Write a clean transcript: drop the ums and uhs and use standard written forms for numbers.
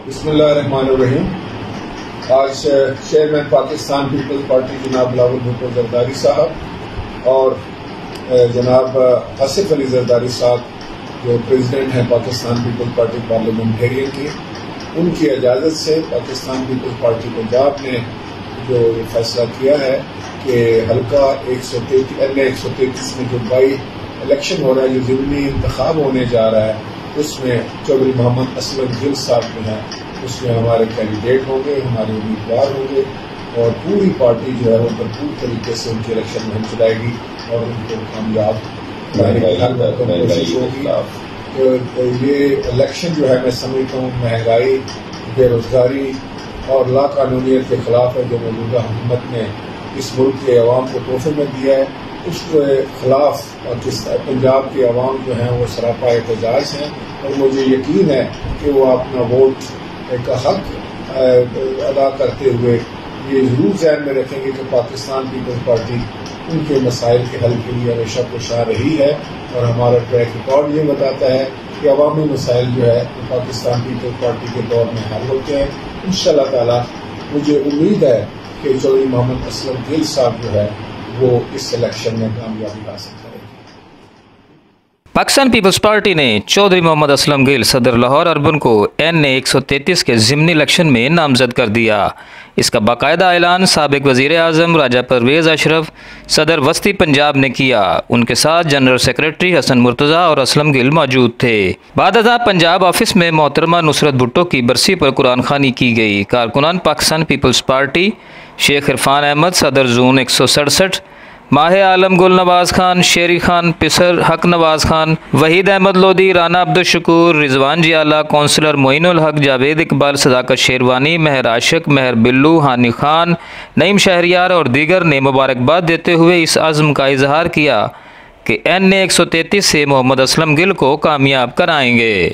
بسم اللہ الرحمن الرحیم۔ آج چیئرمین پاکستان پیپلز پارٹی جناب بلاول بھٹو زرداری صاحب اور جناب آصف علی زرداری صاحب جو پریزیڈنٹ ہیں پاکستان پیپلز پارٹی پارلیمنٹیرین کی، ان کی اجازت سے پاکستان پیپلز پارٹی پنجاب نے جو یہ فیصلہ کیا ہے کہ حلقہ 133 میں جو بائی الیکشن ہو رہا ہے، جو ضمنی انتخاب ہونے جا رہا ہے، اس میں چودھری محمد اسلم گل صاحب جو ہیں اس میں ہمارے کینڈیڈیٹ ہوں گے، ہمارے امیدوار ہوں گے، اور پوری پارٹی جو ہے وہ بھرپور طریقے سے ان کے الیکشن مہم چلائے گی اور ان کو کامیاب کوشش ہوگی۔ یہ الیکشن جو ہے میں سمجھتا ہوں مہنگائی، بے روزگاری اور لا قانونیت کے خلاف ہے، جو موجودہ حکومت نے اس ملک کے عوام کو تحفے میں دیا ہے، اس کے خلاف پنجاب کے عوام جو ہیں وہ سراپا احتجاج ہیں، اور مجھے یقین ہے کہ وہ اپنا ووٹ کا حق ادا کرتے ہوئے یہ ضرور ذہن میں رکھیں گے کہ پاکستان پیپلز پارٹی ان کے مسائل کے حل کے لیے ہمیشہ کوشاں رہی ہے، اور ہمارا ٹریک ریکارڈ یہ بتاتا ہے کہ عوامی مسائل جو ہے وہ پاکستان پیپلز پارٹی کے دور میں حل ہوتے ہیں۔ انشاءاللہ تعالی مجھے امید ہے کہ چودھری محمد اسلم گل صاحب جو ہے وہ اس الیکشن میں کامیابی حاصل کریں گے۔ پاکستان پیپلز پارٹی نے چودھری محمد اسلم گل صدر لاہور اربن کو NA 133 کے ضمنی الیکشن میں نامزد کر دیا۔ اس کا باقاعدہ اعلان سابق وزیر اعظم راجہ پرویز اشرف صدر وسطی پنجاب نے کیا۔ ان کے ساتھ جنرل سیکریٹری حسن مرتضیٰ اور اسلم گل موجود تھے۔ بعد ازاں پنجاب آفس میں محترمہ نصرت بھٹو کی برسی پر قرآن خوانی کی گئی۔ کارکنان پاکستان پیپلز پارٹی شیخ عرفان احمد صدر زون 167، ماہ عالم گل نواز خان، شیری خان پسر، حق نواز خان، وحید احمد لودھی، رانا عبدالشکور، رضوان جیالہ، کونسلر معین الحق، جاوید اقبال، صداقت شیروانی، مہر عاشق، مہر بلو، ہانی خان، نعیم شہریار اور دیگر نے مبارکباد دیتے ہوئے اس عزم کا اظہار کیا کہ NA 133 سے محمد اسلم گل کو کامیاب کرائیں گے۔